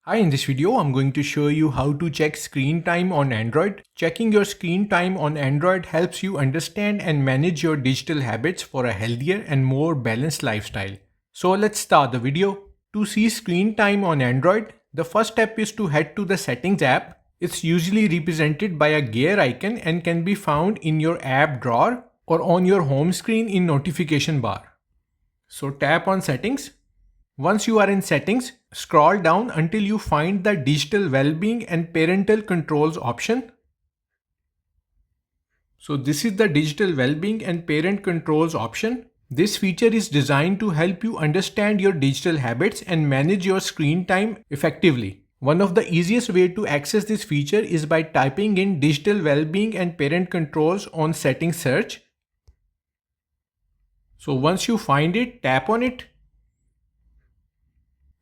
Hi, in this video, I'm going to show you how to check screen time on Android. Checking your screen time on Android helps you understand and manage your digital habits for a healthier and more balanced lifestyle. So let's start the video. To see screen time on Android, the first step is to head to the Settings app. It's usually represented by a gear icon and can be found in your app drawer or on your home screen in notification bar. So tap on Settings. Once you are in Settings, scroll down until you find the Digital Wellbeing and Parental Controls option. So this is the Digital Wellbeing and Parent Controls option. This feature is designed to help you understand your digital habits and manage your screen time effectively. One of the easiest way to access this feature is by typing in Digital Wellbeing and Parent Controls on Settings search. So once you find it, tap on it.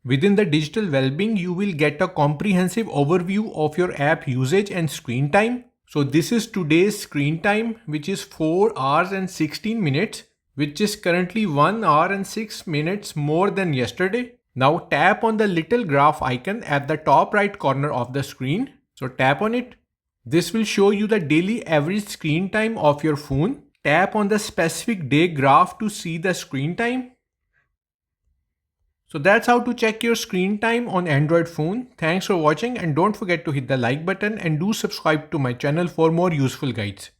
Within the digital well-being, you will get a comprehensive overview of your app usage and screen time. So this is today's screen time, which is 4 hours and 16 minutes, which is currently 1 hour and 6 minutes more than yesterday. Now tap on the little graph icon at the top right corner of the screen. So tap on it. This will show you the daily average screen time of your phone. Tap on the specific day graph to see the screen time. So that's how to check your screen time on Android phone. Thanks for watching and don't forget to hit the like button and do subscribe to my channel for more useful guides.